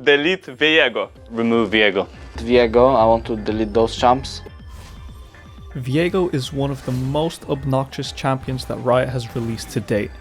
delete Viego. Remove Viego. Viego, I want to delete those champs. Viego is one of the most obnoxious champions that Riot has released to date,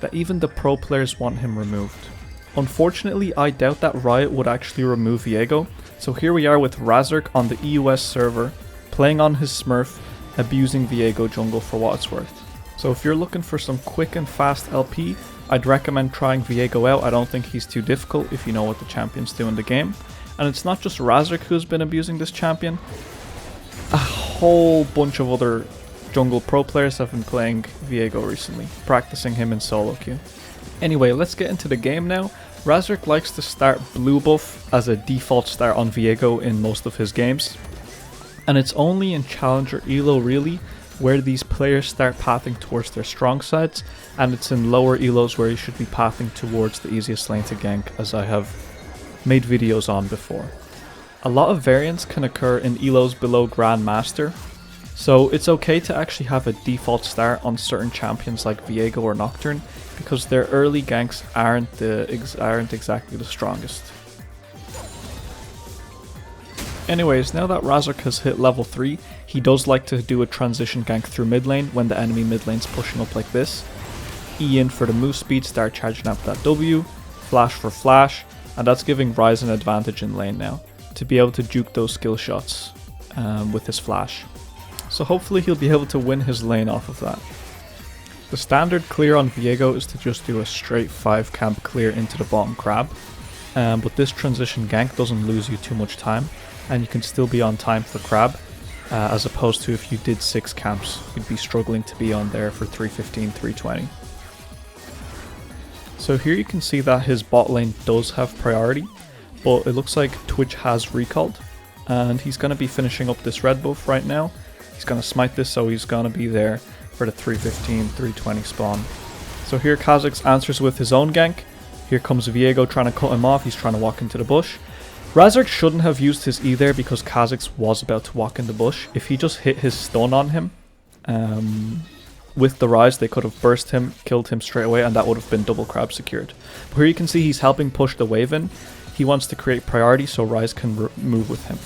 that even the pro players want him removed. Unfortunately, I doubt that Riot would actually remove Viego, so here we are with Razork on the EUS server, playing on his Smurf, abusing Viego Jungle for what it's worth. So if you're looking for some quick and fast LP, I'd recommend trying Viego out. I don't think he's too difficult if you know what the champions do in the game. And it's not just Razork who's been abusing this champion. A whole bunch of other jungle pro players have been playing Viego recently, practicing him in solo queue. Anyway, let's get into the game now. Razork likes to start blue buff as a default start on Viego in most of his games. And it's only in Challenger Elo really where these players start pathing towards their strong sides, and it's in lower Elos where you should be pathing towards the easiest lane to gank, as I have made videos on before. A lot of variants can occur in Elos below Grandmaster, so it's okay to actually have a default start on certain champions like Viego or Nocturne, because their early ganks aren't exactly the strongest. Anyways, now that Razork has hit level 3, he does like to do a transition gank through mid lane when the enemy mid lane's pushing up like this. E in for the move speed, start charging up that W, flash for flash, and that's giving Ryze an advantage in lane now, to be able to juke those skill shots with his flash. So hopefully he'll be able to win his lane off of that. The standard clear on Viego is to just do a straight 5 camp clear into the bottom crab, but this transition gank doesn't lose you too much time, and you can still be on time for crab, as opposed to if you did 6 camps, you'd be struggling to be on there for 315, 320. So here you can see that his bot lane does have priority, but it looks like Twitch has recalled, and he's going to be finishing up this red buff right now. He's going to smite this, so he's going to be there for the 315, 320 spawn. So here Kha'Zix answers with his own gank. Here comes Viego trying to cut him off, he's trying to walk into the bush. Razork shouldn't have used his E there because Kha'Zix was about to walk in the bush. If he just hit his stun on him with the Ryze, they could have burst him, killed him straight away, and that would have been double crab secured. But here you can see he's helping push the wave in. He wants to create priority so Ryze can move with him.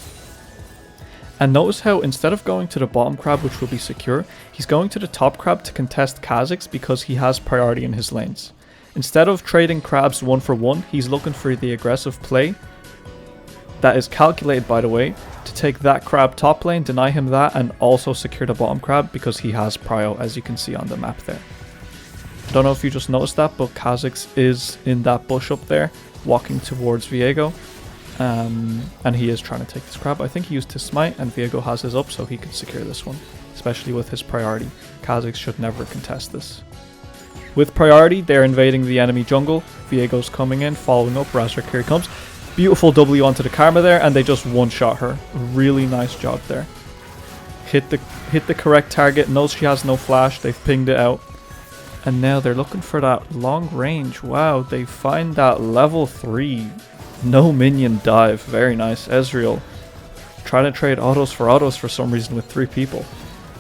And notice how instead of going to the bottom crab, which will be secure, he's going to the top crab to contest Kha'Zix because he has priority in his lanes. Instead of trading crabs 1 for 1, he's looking for the aggressive play that is calculated, by the way, to take that crab top lane, deny him that, and also secure the bottom crab because he has prio, as you can see on the map there. I don't know if you just noticed that, but Kha'Zix is in that bush up there, walking towards Viego, and he is trying to take this crab. I think he used his smite, and Viego has his up, so he can secure this one, especially with his priority. Kha'Zix should never contest this. With priority, they're invading the enemy jungle. Viego's coming in, following up. Razork, here he comes. Beautiful W onto the Karma there, and they just one-shot her. Really nice job there. Hit the correct target, knows she has no flash, they've pinged it out. And now they're looking for that long range. Wow, they find that level 3. No minion dive. Very nice. Ezreal trying to trade autos for some reason with 3 people.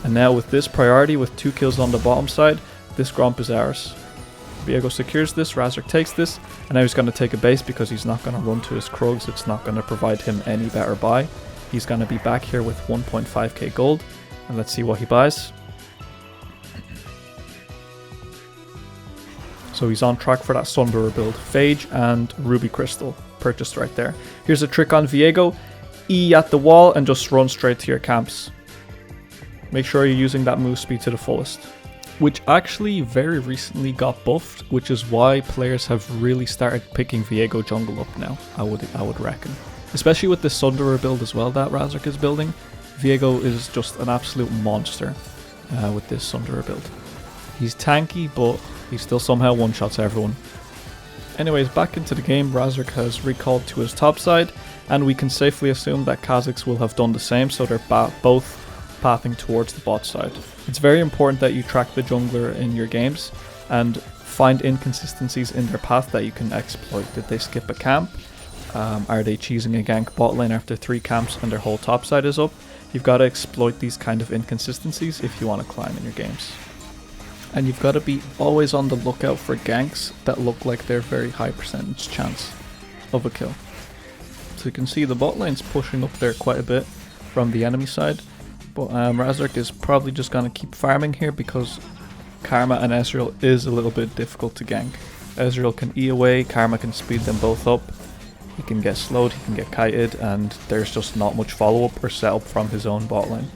And now with this priority, with 2 kills on the bottom side, this Gromp is ours. Viego secures this, Razork takes this, and now he's going to take a base because he's not going to run to his Krugs. It's not going to provide him any better buy. He's going to be back here with 1.5k gold, and let's see what he buys. So he's on track for that Sunderer build. Phage and Ruby Crystal purchased right there. Here's a trick on Viego. E at the wall and just run straight to your camps. Make sure you're using that move speed to the fullest, which actually very recently got buffed, which is why players have really started picking Viego Jungle up now, I would reckon. Especially with the Sunderer build as well that Razork is building. Viego is just an absolute monster with this Sunderer build. He's tanky, but he still somehow one-shots everyone. Anyways, back into the game, Razork has recalled to his top side, and we can safely assume that Kha'Zix will have done the same, so they're both pathing towards the bot side. It's very important that you track the jungler in your games and find inconsistencies in their path that you can exploit. Did they skip a camp? Are they cheesing a gank bot lane after 3 camps and their whole top side is up? You've got to exploit these kind of inconsistencies if you want to climb in your games. And you've got to be always on the lookout for ganks that look like they're very high percentage chance of a kill. So you can see the bot lane's pushing up there quite a bit from the enemy side. But Razork is probably just going to keep farming here because Karma and Ezreal is a little bit difficult to gank. Ezreal can E away, Karma can speed them both up. He can get slowed, he can get kited, and there's just not much follow-up or setup from his own bot lane.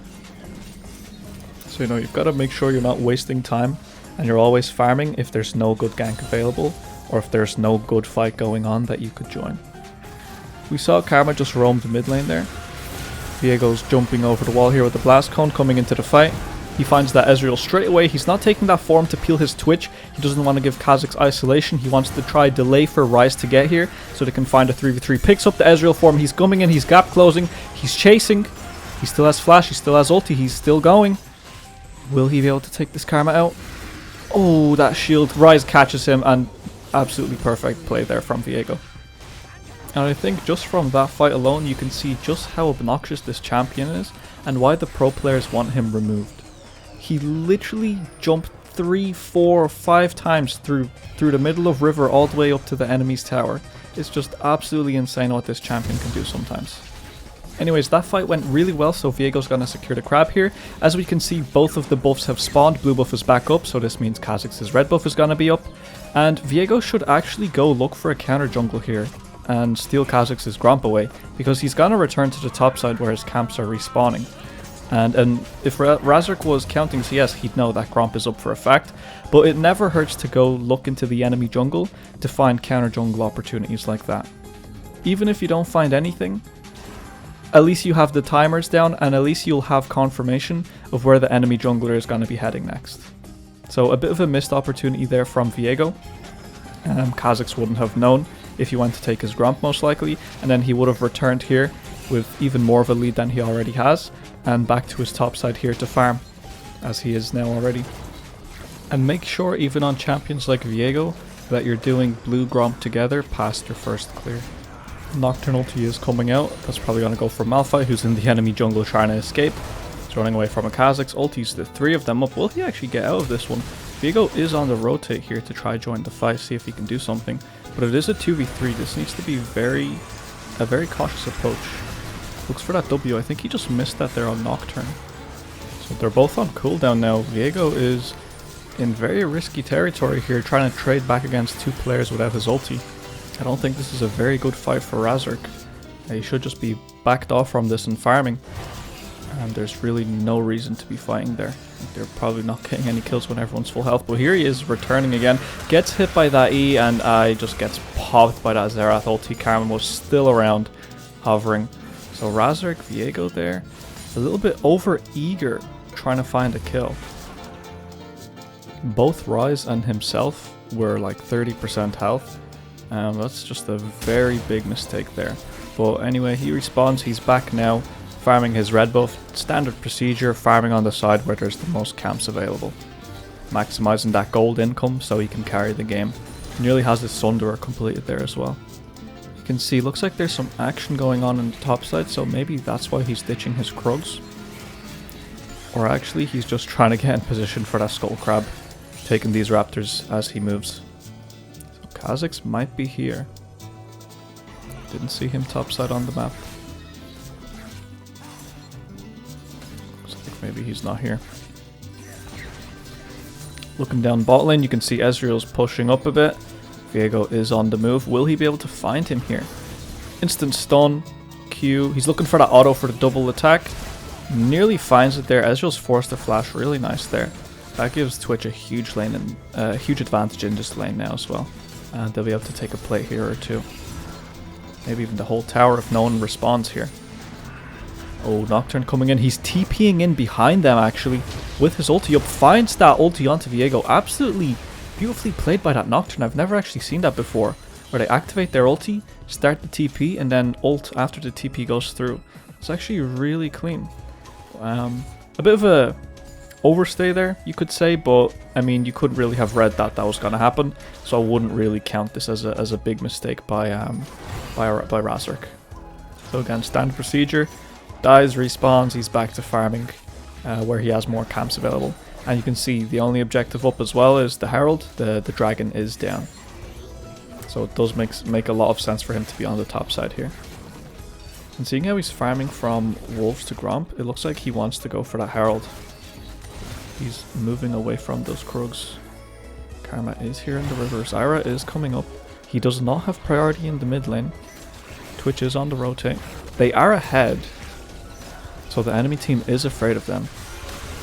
So you've got to make sure you're not wasting time and you're always farming if there's no good gank available or if there's no good fight going on that you could join. We saw Karma just roam the mid lane there. Viego's jumping over the wall here with the blast cone coming into the fight. He finds that Ezreal straight away. He's not taking that form to peel his Twitch. He doesn't want to give Kha'Zix isolation. He wants to try delay for Ryze to get here so they can find a 3v3. Picks up the Ezreal form. He's coming in. He's gap closing. He's chasing. He still has flash. He still has ulti. He's still going. Will he be able to take this Karma out? Oh, that shield. Ryze catches him, and absolutely perfect play there from Viego. And I think just from that fight alone, you can see just how obnoxious this champion is and why the pro players want him removed. He literally jumped 3, 4, 5 times through the middle of river all the way up to the enemy's tower. It's just absolutely insane what this champion can do sometimes. Anyways, that fight went really well, so Viego's gonna secure the crab here. As we can see, both of the buffs have spawned. Blue buff is back up, so this means Kha'Zix's red buff is gonna be up. And Viego should actually go look for a counter jungle here and steal Kha'Zix's Gromp away, because he's gonna return to the top side where his camps are respawning. And if Razork was counting CS, he'd know that Gromp is up for a fact, but it never hurts to go look into the enemy jungle to find counter jungle opportunities like that. Even if you don't find anything, at least you have the timers down, and at least you'll have confirmation of where the enemy jungler is going to be heading next. So a bit of a missed opportunity there from Viego. Kha'Zix wouldn't have known if he went to take his Gromp most likely, and then he would have returned here with even more of a lead than he already has, and back to his top side here to farm, as he is now already. And make sure, even on champions like Viego, that you're doing blue Gromp together past your first clear. Nocturnal ulti is coming out. That's probably going to go for Malphite, who's in the enemy jungle trying to escape. He's running away from a Kha'Zix. Ultis the 3 of them up. Will he actually get out of this one? Viego is on the rotate here to try join the fight, see if he can do something. But it is a 2v3. This needs to be a very cautious approach. Looks for that W. I think he just missed that there on Nocturne. So they're both on cooldown now. Viego is in very risky territory here, trying to trade back against 2 players without his ulti. I don't think this is a very good fight for Razork. He should just be backed off from this and farming. And there's really no reason to be fighting there. They're probably not getting any kills when everyone's full health. But here he is returning again. Gets hit by that E, and just gets popped by that Xerath ulti. Karma was still around, hovering. So Razork, Viego there, a little bit over eager, trying to find a kill. Both Ryze and himself were like 30% health. That's just a very big mistake there. But anyway, he respawns, he's back now, farming his red buff. Standard procedure, farming on the side where there's the most camps available. Maximizing that gold income so he can carry the game. He nearly has his Sunderer completed there as well. You can see, looks like there's some action going on the top side, so maybe that's why he's ditching his Krugs. Or actually, he's just trying to get in position for that Skull Crab, taking these Raptors as he moves. So Kha'Zix might be here. Didn't see him topside on the map. Looks like maybe he's not here. Looking down bot lane, you can see Ezreal's pushing up a bit. Viego is on the move. Will he be able to find him here? Instant stun, Q. He's looking for that auto for the double attack. Nearly finds it there. Ezreal's forced a flash. Really nice there. That gives Twitch a huge lane and huge advantage in this lane now as well. And they'll be able to take a play here or two. Maybe even the whole tower if no one responds here. Oh, Nocturne coming in. He's TPing in behind them actually with his ulti up. Finds that ulti onto Viego. Absolutely beautifully played by that Nocturne. I've never actually seen that before. Where they activate their ulti, start the TP, and then ult after the TP goes through. It's actually really clean. A bit of a overstay there, you could say, but I mean, you couldn't really have read that was going to happen, so I wouldn't really count this as a big mistake by Razork. So again, standard procedure, dies, respawns, he's back to farming, where he has more camps available. And you can see the only objective up as well is the Herald. The dragon is down, so it does make a lot of sense for him to be on the top side here. And seeing how he's farming from Wolves to Gromp, it looks like he wants to go for that Herald. He's moving away from those Krugs. Karma is here in the river. Zyra is coming up. He does not have priority in the mid lane. Twitch is on the rotate. They are ahead, so the enemy team is afraid of them.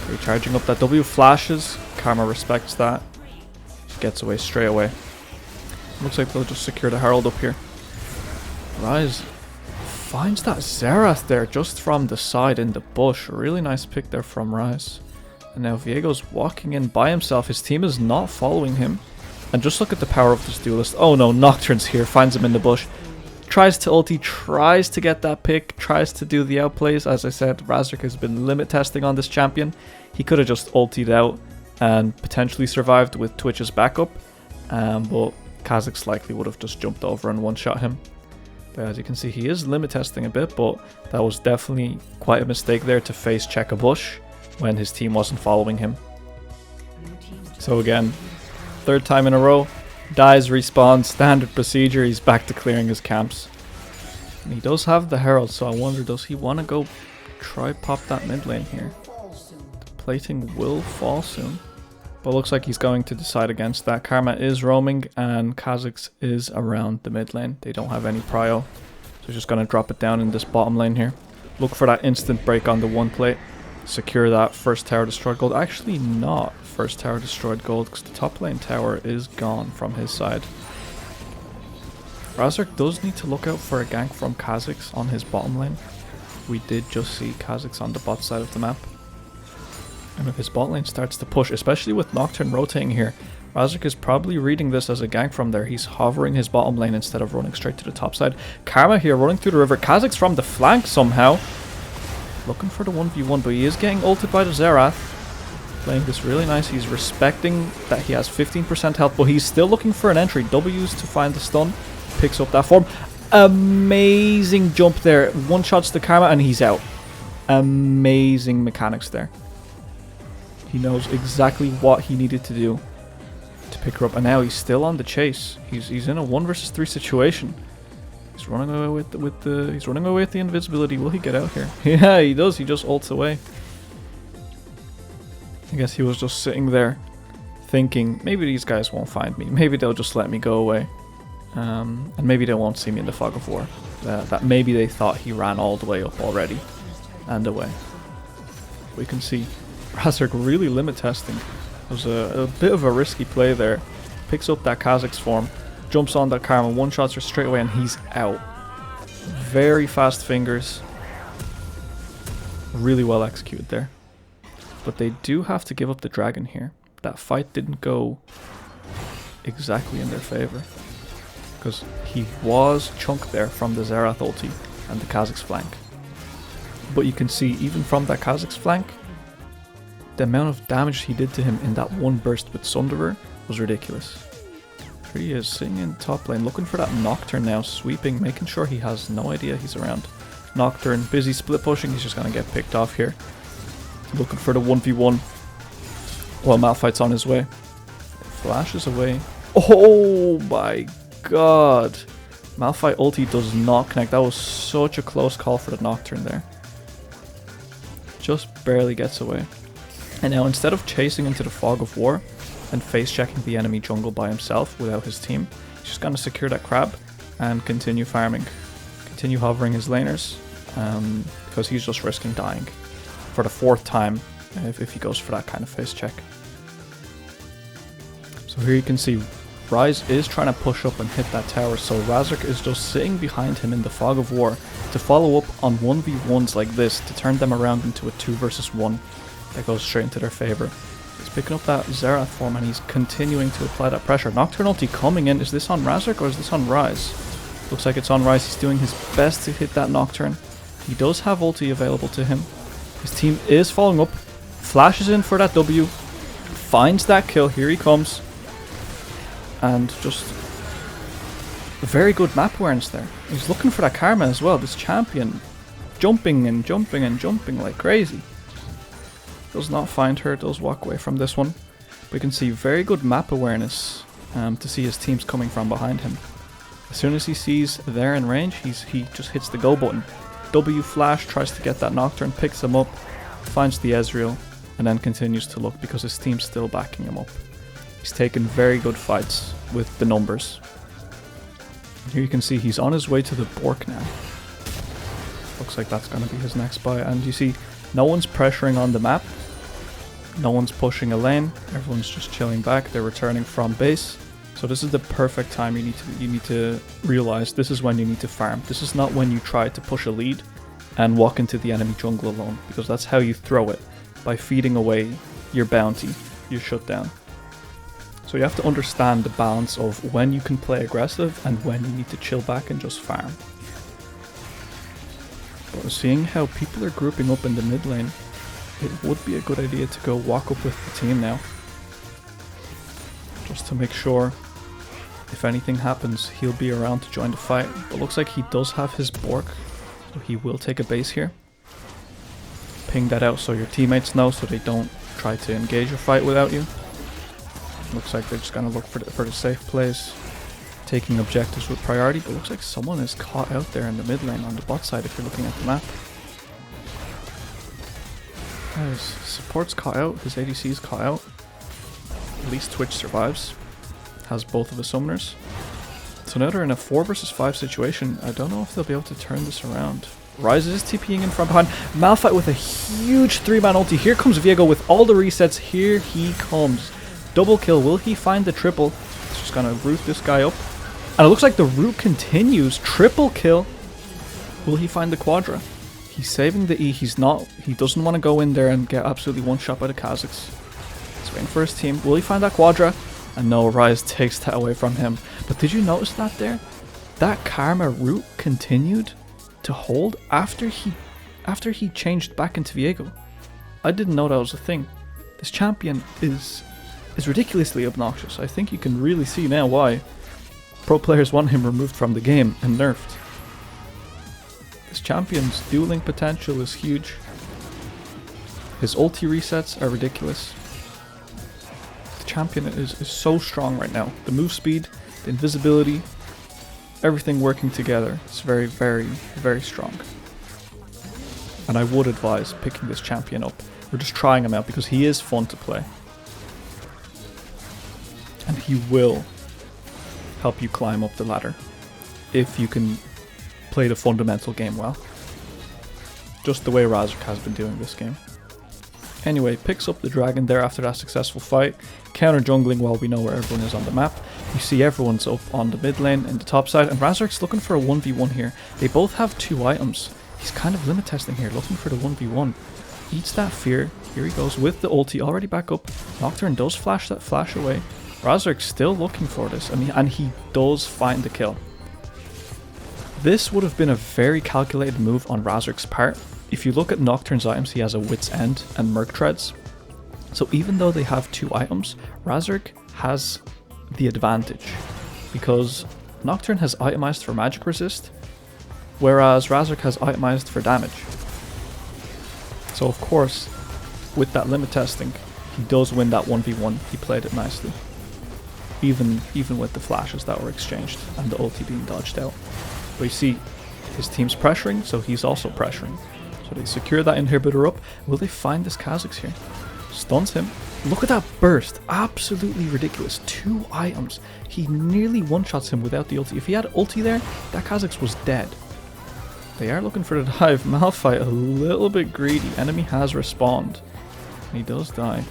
Okay, charging up that W, flashes. Karma respects that. Gets away straight away. Looks like they'll just secure the Herald up here. Rise finds that Xerath there just from the side in the bush. Really nice pick there from Rise. And now Viego's walking in by himself. His team is not following him. And just look at the power of this duelist. Oh no, Nocturne's here. Finds him in the bush. Tries to ulti. Tries to get that pick. Tries to do the outplays. As I said, Razork has been limit testing on this champion. He could have just ultied out and potentially survived with Twitch's backup. But Kha'Zix likely would have just jumped over and one-shot him. But as you can see, he is limit testing a bit, but that was definitely quite a mistake there to face check a bush when his team wasn't following him. So again, third time in a row, dies, respawns, standard procedure, he's back to clearing his camps. And he does have the Herald, so I wonder, does he want to go try pop that mid lane here? The plating will fall soon. But looks like he's going to decide against that. Karma is roaming and Kha'Zix is around the mid lane. They don't have any prio. So he's just going to drop it down in this bottom lane here. Look for that instant break on the one plate. Secure that first tower destroyed gold. Actually not first tower destroyed gold because the top lane tower is gone from his side. Razork does need to look out for a gank from Kha'Zix on his bottom lane. We did just see Kha'Zix on the bot side of the map. And if his bot lane starts to push, especially with Nocturne rotating here, Razork is probably reading this as a gank from there. He's hovering his bottom lane instead of running straight to the top side. Karma here running through the river. Kha'Zix from the flank somehow. Looking for the 1v1, but he is getting ulted by the Xerath. Playing this really nice. He's respecting that he has 15% health, but he's still looking for an entry. W's to find the stun. Picks up that form. Amazing jump there. One shots the Karma and he's out. Amazing mechanics there. He knows exactly what he needed to do to pick her up, and now he's still on the chase. He's in a 1 versus 3 situation. He's running away with the invisibility. Will he get out here? Yeah, he does. He just ults away. I guess he was just sitting there thinking, maybe these guys won't find me. Maybe they'll just let me go away. And maybe they won't see me in the fog of war. That maybe they thought he ran all the way up already and away. We can see Razork really limit testing. It was a bit of a risky play there. Picks up that Kha'Zix form, jumps on that Karma, one-shots her straight away, and he's out. Very fast fingers. Really well executed there. But they do have to give up the dragon here. That fight didn't go exactly in their favor. Because he was chunked there from the Xerath ulti and the Kha'Zix flank. But you can see, even from that Kha'Zix flank, the amount of damage he did to him in that one burst with Sunderer was ridiculous. Here he is, sitting in top lane, looking for that Nocturne now, sweeping, making sure he has no idea he's around. Nocturne, busy split pushing, he's just going to get picked off here. Looking for the 1v1 while Malphite's on his way. Flashes away. Oh my god. Malphite ulti does not connect. That was such a close call for the Nocturne there. Just barely gets away. And now instead of chasing into the fog of war and face checking the enemy jungle by himself without his team, he's just going to secure that crab and continue farming. Continue hovering his laners because he's just risking dying for the 4th time if he goes for that kind of face check. So here you can see Rise is trying to push up and hit that tower, so Razork is just sitting behind him in the fog of war to follow up on 1v1s like this to turn them around into a 2 versus 1 that goes straight into their favor. He's picking up that Xerath form and he's continuing to apply that pressure. Nocturne ulti coming in. Is this on Razork or is this on Rise? Looks like it's on Rise. He's doing his best to hit that Nocturne. He does have ulti available to him. His team is following up. Flashes in for that W. Finds that kill. Here he comes. And just very good map awareness there. He's looking for that Karma as well. This champion jumping and jumping and jumping like crazy. Does not find her. Does walk away from this one. We can see very good map awareness to see his teams coming from behind him. As soon as he sees they're in range, he just hits the go button. W flash, tries to get that Nocturne, picks him up, finds the Ezreal, and then continues to look because his team's still backing him up. He's taken very good fights with the numbers. Here you can see he's on his way to the Bork now. Looks like that's going to be his next buy. And you see, no one's pressuring on the map. No one's pushing a lane. Everyone's just chilling back. They're returning from base. So this is the perfect time you need to realize this is when you need to farm. This is not when you try to push a lead and walk into the enemy jungle alone, because that's how you throw it, by feeding away your bounty, your shutdown. So you have to understand the balance of when you can play aggressive and when you need to chill back and just farm. But seeing how people are grouping up in the mid lane, it would be a good idea to go walk up with the team now. Just to make sure if anything happens, he'll be around to join the fight. But looks like he does have his Bork, so he will take a base here. Ping that out so your teammates know, so they don't try to engage a fight without you. Looks like they're just gonna look for the safe place, taking objectives with priority. But looks like someone is caught out there in the mid lane on the bot side if you're looking at the map. His support's caught out, his ADC's caught out. At least Twitch survives. Has both of the summoners. So now they're in a 4 versus 5 situation. I don't know if they'll be able to turn this around. Ryze is TPing in from behind. Malphite with a huge 3-man ulti. Here comes Viego with all the resets. Here he comes. Double kill. Will he find the triple? He's just gonna root this guy up. And it looks like the root continues. Triple kill. Will he find the quadra? He's saving the E. He doesn't want to go in there and get absolutely one shot by the Kazakhs. He's waiting for his team. Will he find that quadra? And no, Ryze takes that away from him. But did you notice that there? That Karma root continued to hold after he changed back into Viego. I didn't know that was a thing. This champion is ridiculously obnoxious. I think you can really see now why pro players want him removed from the game and nerfed. This champion's dueling potential is huge. His ulti resets are ridiculous. The champion is so strong right now. The move speed, the invisibility, everything working together. It's very, very, very strong. And I would advise picking this champion up. We're just trying him out because he is fun to play. And he will help you climb up the ladder if you can play the fundamental game well. Just the way Razork has been doing this game. Anyway, picks up the dragon there after that successful fight. Counter jungling while we know where everyone is on the map. You see everyone's up on the mid lane in the top side, and Razork's looking for a 1v1 here. They both have 2 items. He's kind of limit testing here, looking for the 1v1. Eats that fear. Here he goes with the ulti, already back up. Nocturne does flash that flash away. Razork's still looking for this, and he does find the kill. This would have been a very calculated move on Razork's part. If you look at Nocturne's items, he has a Wit's End and Merc Treads. So even though they have 2 items, Razork has the advantage, because Nocturne has itemized for magic resist, whereas Razork has itemized for damage. So of course, with that limit testing, he does win that 1v1. He played it nicely. Even with the flashes that were exchanged and the ulti being dodged out. But you see, his team's pressuring, so he's also pressuring. So they secure that inhibitor up. Will they find this Kazakhs here? Stuns him. Look at that burst. Absolutely ridiculous. 2 items. He nearly one-shots him without the ulti. If he had ulti there, that Kazakhs was dead. They are looking for the dive. Malphite a little bit greedy. Enemy has respawned. And he does die.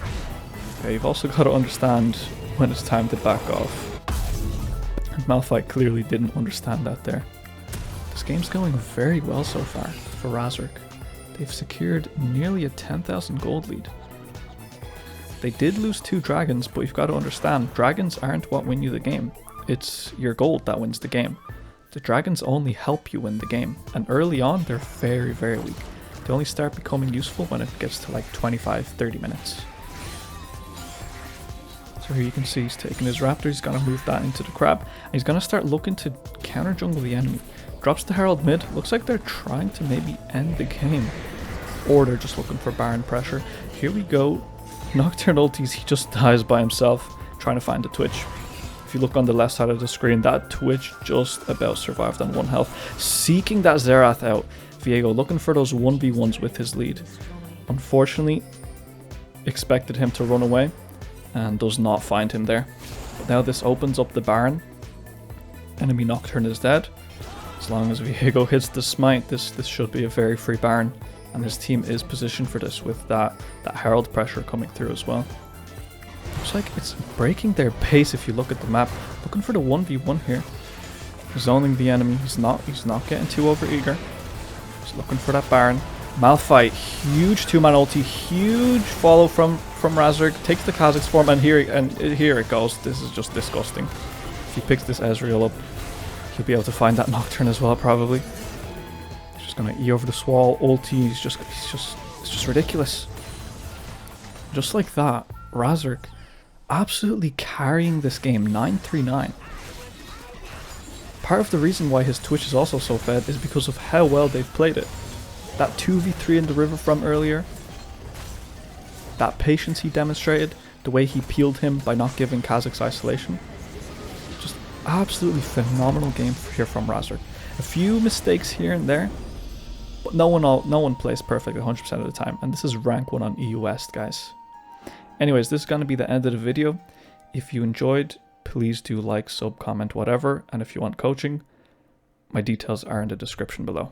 Okay, you've also got to understand when it's time to back off. And Malphite clearly didn't understand that there. This game's going very well so far for Razork. They've secured nearly a 10,000 gold lead. They did lose 2 dragons, but you've got to understand, dragons aren't what win you the game. It's your gold that wins the game. The dragons only help you win the game, and early on they're very, very weak. They only start becoming useful when it gets to like 25-30 minutes. So here you can see he's taking his raptor, he's going to move that into the crab, and he's going to start looking to counter jungle the enemy. Drops the Herald mid. Looks like they're trying to maybe end the game. Or they're just looking for Baron pressure. Here we go. Nocturne ultis, he just dies by himself, trying to find the Twitch. If you look on the left side of the screen, that Twitch just about survived on 1 health. Seeking that Xerath out. Viego looking for those 1v1s with his lead. Unfortunately, expected him to run away and does not find him there. But now this opens up the Baron. Enemy Nocturne is dead. As long as Viego hits the smite, this should be a very free Baron. And his team is positioned for this with that Herald pressure coming through as well. Looks like it's breaking their pace if you look at the map. Looking for the 1v1 here. Zoning the enemy. He's not getting too overeager. He's looking for that Baron. Malphite, huge 2-man ulti, huge follow from Razork. Takes the Kha'Zix form, and here it goes. This is just disgusting. If he picks this Ezreal up, he'll be able to find that Nocturne as well, probably. He's just gonna E over the Swall, ulti. It's just ridiculous. Just like that, Razork absolutely carrying this game, 9-3-9. Part of the reason why his Twitch is also so fed is because of how well they've played it. That 2v3 in the river from earlier, that patience he demonstrated, the way he peeled him by not giving Kha'Zix isolation, just absolutely phenomenal game here from Razork. A few mistakes here and there, but no one plays perfect 100% of the time, and this is rank 1 on EU West, guys. Anyways, this is going to be the end of the video. If you enjoyed, please do like, sub, comment, whatever, and if you want coaching, my details are in the description below.